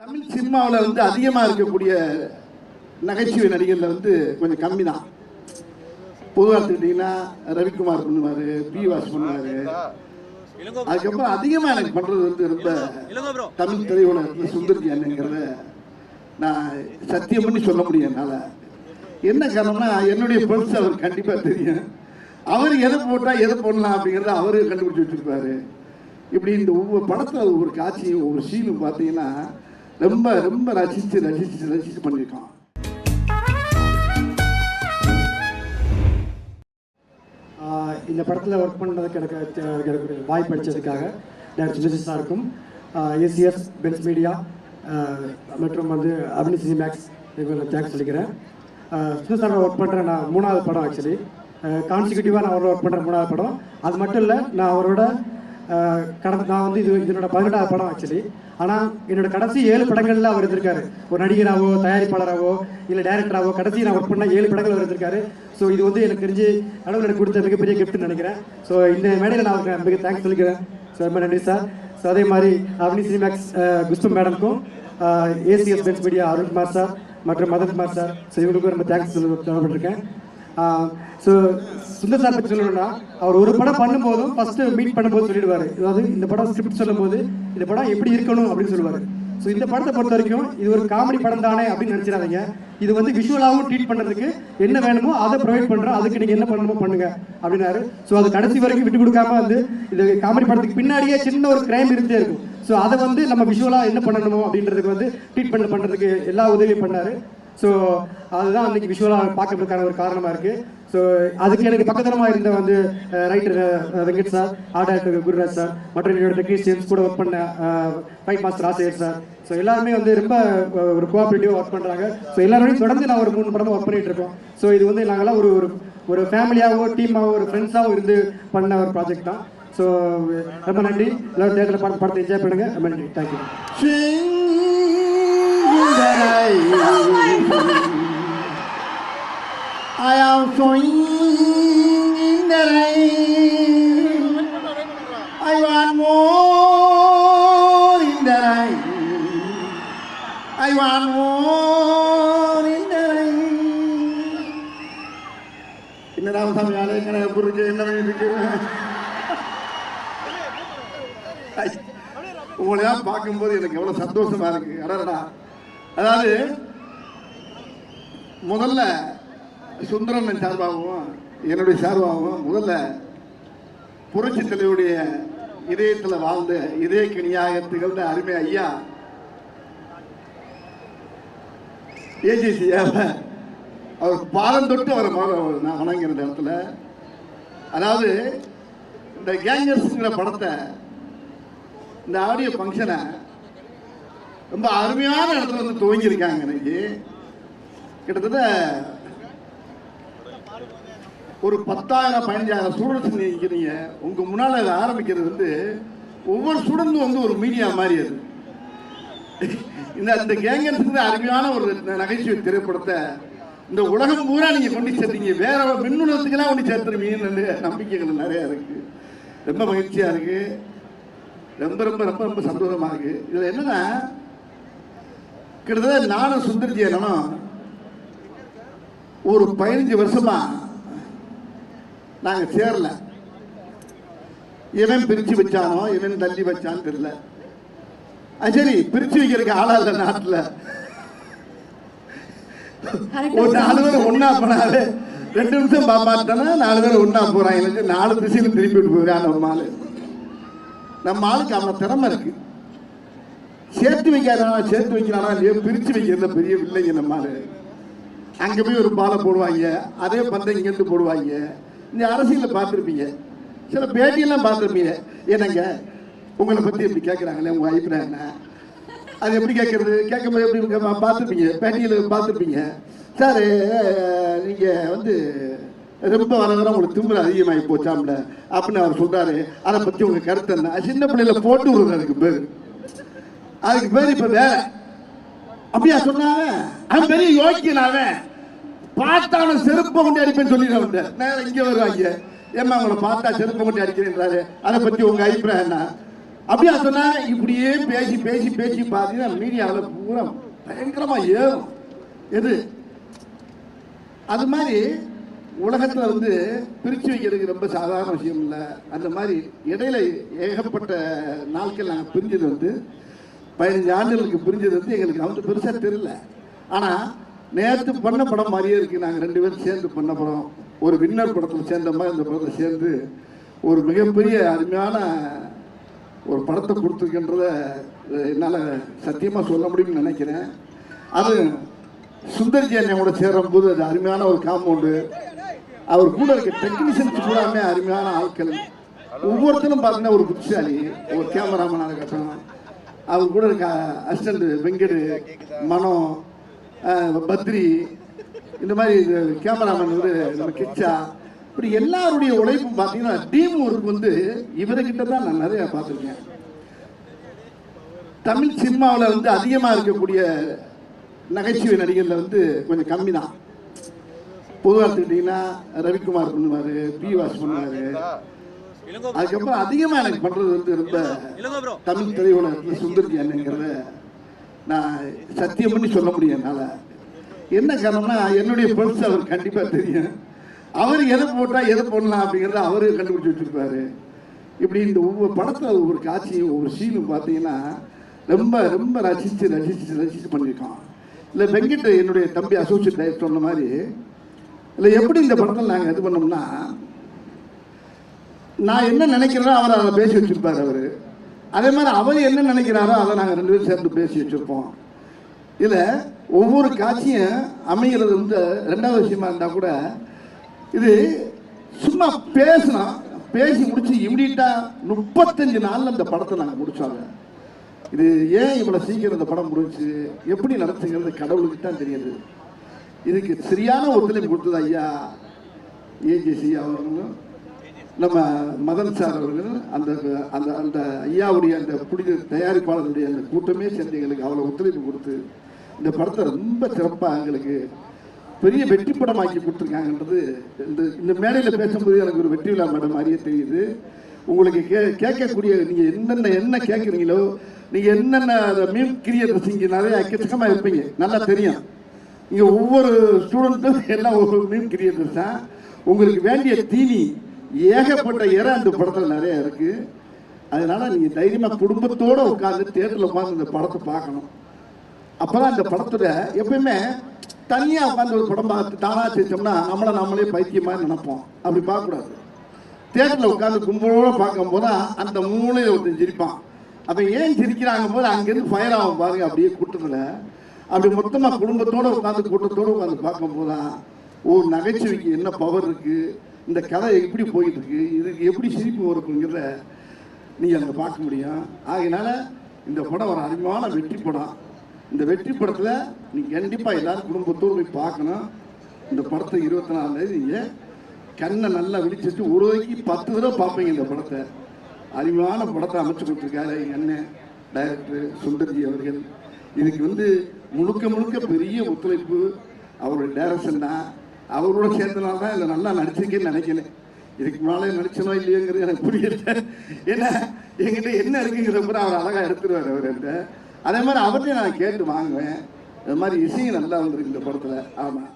தமிழ் சினிமாவில் வந்து அதிகமாக இருக்கக்கூடிய நகைச்சுவை நடிகரில் வந்து கொஞ்சம் கம்மி தான். பொதுவாக எடுத்துக்கிட்டிங்கன்னா ரவிக்குமார் பண்ணுவார், பி வாஸ் பண்ணுவார். அதுக்கப்புறம் அதிகமாக எனக்கு பண்ணுறது வந்து ரொம்ப தமிழ் திரையுலகத்தில் சுந்தர்ஜி அண்ணங்கிறத நான் சத்தியம் பண்ணி சொல்ல முடியும் என்னால். என்ன காரணம்னா என்னுடைய பர்ஸ் அவர் கண்டிப்பாக தெரியும். அவர் எதை போட்டால் எதை போடலாம் அப்படிங்கிறத அவரு கண்டுபிடிச்சி வச்சுருப்பாரு. இப்படி இந்த ஒவ்வொரு படத்தில் ஒவ்வொரு காட்சியும் ஒவ்வொரு சீனும் பார்த்தீங்கன்னா ரொம்ப ரொம்ப ரசித்து ரசித்து ரசித்து பண்ணியிருக்கான். இந்த படத்தில் ஒர்க் பண்ணுறதுக்கு எனக்கு வாய்ப்பு அளித்ததுக்காக டைரக்டர் சுஜித் சாருக்கும், ஏசிஎஸ் பென்ஸ் மீடியா மற்றும் வந்து அபினி சினிமேக்ஸ் இவங்களுக்கு தேங்க்ஸ் சொல்லிக்கிறேன். சுஜித் சாரோட ஒர்க் பண்ணுற நான் 3வது படம், ஆக்சுவலி கான்சிக்யூட்டிவாக நான் அவரோட ஒர்க் பண்ணுற 3வது படம். அது மட்டும் இல்லை, நான் அவரோட நான் வந்து இதனோட 18வது படம் ஆக்சுவலி. ஆனால் என்னோட கடைசி 7 படங்களில் அவர் இருந்திருக்காரு. ஒரு நடிகராகவோ தயாரிப்பாளராகவோ இல்லை டைரக்டராகவோ கடைசி நான் ஒர்க் பண்ண 7 படங்கள் அவர் இருந்திருக்காரு. ஸோ இது வந்து எனக்கு தெரிஞ்சு கடவுள் எனக்கு கொடுத்த மிகப்பெரிய கிஃப்ட்னு நினைக்கிறேன். ஸோ இந்த மேடையில் நான் அவருக்கு மிக தேங்க்ஸ் சொல்லிக்கிறேன். ஸோ ரொம்ப நன்றி சார். ஸோ அதே மாதிரி அபினி சினிமேக்ஸ் குஸ்பம் மேடம்க்கும், ACS Benz media Arunkumar sir மற்றும் மதன்குமார் சார், ஸோ இவங்களுக்கும் ரொம்ப தேங்க்ஸ் சொல்லப்பட்டிருக்கேன். ஸோ சுந்தர் சார் பற்றி சொல்லணும்னா, அவர் ஒரு படம் பண்ணும்போதும் ஃபர்ஸ்ட் மீட் பண்ணும்போது சொல்லிடுவார், அதாவது இந்த படம் ஸ்கிரிப்ட் சொல்லும் போது இந்த படம் எப்படி இருக்கணும் அப்படின்னு சொல்லுவார். ஸோ இந்த படத்தை பொறுத்த வரைக்கும் இது ஒரு காமெடி படம் தானே அப்படின்னு நினச்சிடாதீங்க. இது வந்து விஷுவலாகவும் ட்ரீட் பண்ணுறதுக்கு என்ன வேணுமோ அதை ப்ரொவைட் பண்ணுறோம், அதுக்கு நீங்கள் என்ன பண்ணணுமோ பண்ணுங்க அப்படின்னாரு. ஸோ அது கடைசி வரைக்கும் விட்டு கொடுக்காம வந்து இது காமெடி படத்துக்கு பின்னாடியே சின்ன ஒரு கிரைம் இருந்தே இருக்கும். ஸோ அதை வந்து நம்ம விஷுவலாக என்ன பண்ணணுமோ அப்படின்றதுக்கு வந்து ட்ரீட்மெண்ட் பண்ணுறதுக்கு எல்லா உதவியும் பண்ணார். ஸோ அதுதான் அன்றைக்கி விஷுவலாக பார்க்கறதுக்கான ஒரு காரணமாக இருக்குது. ஸோ அதுக்கு எனக்கு பக்கத்தனமாக இருந்த வந்து writer Venkat sir, art director Gururaj sir, மற்றும் என்னோட டெக்னீஷியன்ஸ் கூட ஒர்க் பண்ண ஃபைட் மாஸ்டர் ஆசிரியர் சார். ஸோ எல்லாருமே வந்து ரொம்ப ஒரு கோஆப்ரேட்டிவாக ஒர்க் பண்ணுறாங்க. ஸோ எல்லாரோடையும் தொடர்ந்து நான் ஒரு 3 படமாக ஒர்க் பண்ணிகிட்டு இருக்கோம். ஸோ இது வந்து நாங்கள்லாம் ஒரு ஒரு ஃபேமிலியாகவோ டீமாகவோ ஒரு ஃப்ரெண்ட்ஸாகவும் இருந்து பண்ண ஒரு ப்ராஜெக்ட் தான். ஸோ ரொம்ப நன்றி. எல்லாரும் தேட்டரில் படத்தை என்ஜாய் பண்ணுங்கள். ரொம்ப நன்றி. Thank you. I am swinging in the rain. I want more in the rain. I want more in the rain. என்னடா சாமியாலே என்ன புரிஞ்சு என்ன பண்ணிருக்கீங்க? உங்களையெல்லாம் பார்க்கும்போது எனக்கு எவ்வளோ சந்தோஷமா இருக்கு. அடடா, அதாவது முதல்ல சுந்தரன் சார்பாகவும் என்னுடைய சார்பாகவும் முதல்ல புரட்சி தலைவருடைய இதயத்தில் வாழ்ந்த இதயக்கணியாக திகழ்ந்த அருமை ஐயா ஏஜிசி அவர் பாதம் தொட்டு அவரை நான் வணங்குற இடத்துல, அதாவது இந்த கேங்கர்ஸ்ங்கிற படத்தை, இந்த ஆடியோ ஃபங்க்ஷனை ரொம்ப அருமையான இடத்துல வந்து துவங்கியிருக்காங்க. இன்னைக்கு கிட்டத்தட்ட ஒரு 10,000-15,000 ஸ்டூடெண்ட்ஸ் நினைக்கிறீங்க. உங்க முன்னால் அதை ஆரம்பிக்கிறது வந்து ஒவ்வொரு ஸ்டூடெண்ட்டும் வந்து ஒரு மீடியா மாதிரி. அது இந்த கேங்கர்ஸ் அருமையான ஒரு நகைச்சுவை திரைப்படத்தை இந்த உலகம் பூரா நீங்க கொண்டு சேர்த்தீங்க. வேற மின்னுலகத்துக்கெல்லாம் கொண்டு சேர்த்துருவீங்கன்னு நம்பிக்கைகள் நிறைய இருக்கு. ரொம்ப மகிழ்ச்சியா இருக்கு. ரொம்ப ரொம்ப ரொம்ப ரொம்ப சந்தோஷமா இருக்கு. இதுல என்னன்னா, கிட்டத்தட்ட நானும் சுந்தர்ஜி அண்ணனும் ஒரு 15 வருஷமா நாங்க சேரல. இவன் பிரிச்சு வச்சானோ இவன் தள்ளி வச்சான்னு தெரியல. சரி, பிரிச்சு வைக்கிறதுக்கு ஆளா இல்ல நாட்டுல. ஒரு 4 பேர் ஒன்னா போனாலே 2 நிமிஷம் பாப்பாத்தானா 4 பேர் ஒன்னா போறாங்க. 4 திசையிலும் திருப்பி போயிடான் நம்ம ஆளு. நம்ம ஆளுக்கு அவன திறமை இருக்கு. சேர்த்து வைக்காதா சேர்த்து வைக்கிறானா இல்லையோ, பிரிச்சு வைக்கிறதுல பெரிய இல்லைங்க நம்ம ஆளு. அங்க போய் ஒரு பாலை போடுவாங்க, அதே பந்தை இங்கிருந்து போடுவாங்க. இந்த அரசியலில் பார்த்துருப்பீங்க, சில பேட்டியெல்லாம் பார்த்துருப்பீங்க. ஏன்னாங்க உங்களை பற்றி எப்படி கேட்குறாங்களே, உங்கள் அபிப்பிராயம் என்ன, அது எப்படி கேட்கறது, கேட்கும்போது எப்படி பார்த்துருப்பீங்க, பேட்டியில் பார்த்துருப்பீங்க. சார் நீங்கள் வந்து ரொம்ப வர வர உங்களுக்கு திமிரு அதிகமாகி போச்சாம்ல அப்படின்னு அவர் சொல்கிறாரு. அதை பற்றி உங்கள் கருத்து என்ன? சின்ன பிள்ளையில போட்டு விடுறது அதுக்கு பேர் இப்போ வேற. அப்படியா சொன்னாங்க? அவன் பெரிய யோக்கியனாவே பார்த்தான செருப்பை கொண்டு அடிப்பேன்னு சொல்லிடுறாங்க. நேரம் இங்கே வருவாங்க, ஏமா உங்களை பார்த்தா செருப்பை கொண்டு அடிக்கிறேன்றாரு. அதை பற்றி உங்கள் அபிப்பிராயம் என்ன? அப்படியா சொன்னா இப்படியே பேசி பேசி பேசி பார்த்தீங்கன்னா மீடியாவில் பூரா பயங்கரமா ஏறும். எது அது மாதிரி உலகத்தில் வந்து பிரித்து வைக்கிறதுக்கு ரொம்ப சாதாரண விஷயம் இல்லை. அந்த மாதிரி இடையில ஏகப்பட்ட நாட்கள் நாங்கள் பிரிஞ்சது வந்து 15 ஆண்டுகளுக்கு பிரிஞ்சது வந்து எங்களுக்கு வந்து பெருசாக தெரியல. ஆனால் நேற்று பண்ண படம் மாதிரியே இருக்குது. நாங்கள் 2 பேரும் சேர்ந்து பண்ண படம், ஒரு வின்னர் படத்தில் சேர்ந்த மாதிரி இந்த படத்தை சேர்ந்து ஒரு மிகப்பெரிய அருமையான ஒரு படத்தை கொடுத்துருக்கின்றத என்னால் சத்தியமாக சொல்ல முடியும்னு நினைக்கிறேன். அது சுந்தர்ஜி அண்ணனோட சேரும்போது அது அருமையான ஒரு காம்பவுண்டு. அவர் கூட இருக்க டெக்னீஷியன்ஸ் கூடாமே அருமையான ஆட்கள். ஒவ்வொருத்தரும் பார்த்தீங்கன்னா ஒரு புத்திசாலி, ஒரு கேமராமேனாக இருக்கட்டும், அவர் கூட இருக்க அசிஸ்டண்ட் வெங்கடு, மனோ, பத்ரி, இந்த மாதிரி கேமராமேன் வந்து நம்ம கிச்சா, இப்படி எல்லாருடைய உழைப்பும் பார்த்தீங்கன்னா டீம் ஒர்க் வந்து இவர்கிட்ட தான் நான் நிறைய பார்த்துருக்கேன். தமிழ் சினிமாவில் வந்து அதிகமாக இருக்கக்கூடிய நகைச்சுவை நடிகரில் வந்து கொஞ்சம் கம்மி தான். பொதுவாக எடுத்துக்கிட்டிங்கன்னா ரவிக்குமார் பண்ணுவார், பி வாஸ் பண்ணுவார். அதுக்கப்புறம் அதிகமாக எனக்கு பண்ணுறது வந்து ரொம்ப தமிழ் திரையுலகத்தில் சுந்தர்ஜி அண்ணங்கிறத நான் சத்தியம் பண்ணி சொல்ல முடியும் என்னால். என்ன காரணம்னா என்னுடைய பர்ஸ் அவர் கண்டிப்பாக தெரியும். அவர் எதை போட்டால் எதை போடலாம் அப்படிங்கிறத அவரே கண்டுபிடிச்சி வச்சுருப்பாரு. இப்படி இந்த ஒவ்வொரு படத்தில் ஒவ்வொரு காட்சியும் ஒவ்வொரு சீனும் பார்த்தீங்கன்னா ரொம்ப ரொம்ப ரசித்து ரசித்து ரசித்து பண்ணியிருக்கான். இல்லை வெங்கட் என்னுடைய தம்பி அசோசியேட் டைரக்டர் சொன்ன மாதிரி இல்லை எப்படி இந்த படத்தில் நாங்கள் இது பண்ணோம்னா, நான் என்ன நினைக்கிறேனோ அவர் அதை பேசி வச்சுருப்பார். அவர் அதே மாதிரி அவர் என்ன நினைக்கிறாரோ அதை நாங்கள் 2 பேரும் சேர்ந்து பேசி வச்சுருப்போம். இதில் ஒவ்வொரு காட்சியும் அமைகிறது வந்து 2வது விஷயமா இருந்தால் கூட இது சும்மா பேசணும், பேசி முடிச்சு இம்மிடியட்டாக 35 நாளில் இந்த படத்தை நாங்கள் முடிச்சோங்க. இது ஏன் இவ்வளோ சீக்கிரம் இந்த படம் முடிச்சு எப்படி நடத்துங்கிறது கடவுளுக்கு தான் தெரியுது. இதுக்கு சரியான ஒத்துழைப்பு கொடுத்தது ஐயா ஏஜிசி அவர்களும் நம்ம மதன் சார் அவர்கள், அந்த அந்த அந்த ஐயாவுடைய அந்த புனித தயாரிப்பாளர்களுடைய அந்த கூட்டமே சேர்ந்து எங்களுக்கு அவ்வளோ ஒத்துழைப்பு கொடுத்து இந்த படத்தை ரொம்ப சிறப்பாக எங்களுக்கு பெரிய வெற்றி படமாக்கி கொடுத்துருக்காங்கன்றது இந்த மேடையில் பேசும்போது எனக்கு ஒரு வெற்றி விழா மேடம் மாதிரியே தெரியுது. உங்களுக்கு கேட்கக்கூடிய நீங்கள் என்ன கேட்குறீங்களோ, நீங்கள் என்னென்ன மீம் கிரியேட்டர்ஸ் இங்கே நிறைய எக்கச்சக்கமாக இருப்பீங்க, நல்லா தெரியும். இங்கே ஒவ்வொரு ஸ்டூடெண்ட்டும் எல்லாம் ஒரு மீம் கிரியேட்டர்ஸ் தான். உங்களுக்கு வேண்டிய தீனி ஏகப்பட்ட இறை அந்த படத்தில் நிறைய இருக்குது. அதனால் நீங்கள் தைரியமாக குடும்பத்தோடு உட்காந்து தியேட்டரில் உட்காந்து இந்த படத்தை பார்க்கணும். அப்போ தான் இந்த படத்தில் எப்பயுமே தனியாக உட்காந்து ஒரு படம் பார்த்து தானாக செஞ்சோம்னா நம்மளே பைத்தியமாக நினைப்போம். அப்படி பார்க்கக்கூடாது. தியேட்டரில் உட்காந்து கும்பலோடு பார்க்கும்போது தான் அந்த மூளையில் ஒருத்தன் சிரிப்பான். அப்போ ஏன் சிரிக்கிறாங்க போது அங்கேருந்து ஃபயர் ஆகும் பாருங்க. அப்படியே கூட்டத்தில் அப்படி மொத்தமாக குடும்பத்தோடு உட்காந்து கூட்டத்தோடு உட்காந்து பார்க்கும்போது தான் ஒரு நகைச்சுவைக்கு என்ன பவர் இருக்குது, இந்த கதை எப்படி போயிட்டு இருக்கு, இதுக்கு எப்படி சிரிப்பு வருக்குங்கிறத நீங்கள் அங்கே பார்க்க முடியும். ஆகையினால இந்த படம் ஒரு அருமையான வெற்றி படம். இந்த வெற்றி படத்தில் நீங்கள் கண்டிப்பாக எல்லாரும் குடும்பத்தோடு போய் பார்க்கணும். இந்த படத்தை 24ஆம் தேதி நீங்கள் கண்ணை நல்லா விழிச்சிட்டு ஒரு வரைக்கு 10 தடவை பார்ப்பீங்க. இந்த படத்தை அருமையான படத்தை அமைச்சு கொடுத்துருக்காரு எங்கள் அண்ணன் டைரக்டர் சுந்தர்ஜி அவர்கள். இதுக்கு வந்து முழுக்க முழுக்க பெரிய ஒத்துழைப்பு அவருடைய டைரக்ஷன் தான். அவரோட சேர்ந்தனால தான் இதில் நல்லா நடிச்சிருக்கேன்னு நினைக்கிறேன். இதுக்கு முன்னாலே நடிச்சனோ இல்லையோங்கிறது எனக்கு புரியல. ஏன்னா என்கிட்ட என்ன இருக்குங்கிற கூட அவர் அழகாக எடுத்துருவார் அவர்கிட்ட. அதே மாதிரி அவர்கிட்ட நான் கேட்டு வாங்குவேன். அது மாதிரி இசையும் நல்லா வந்திருக்கு இந்த படத்தில். ஆமாம்.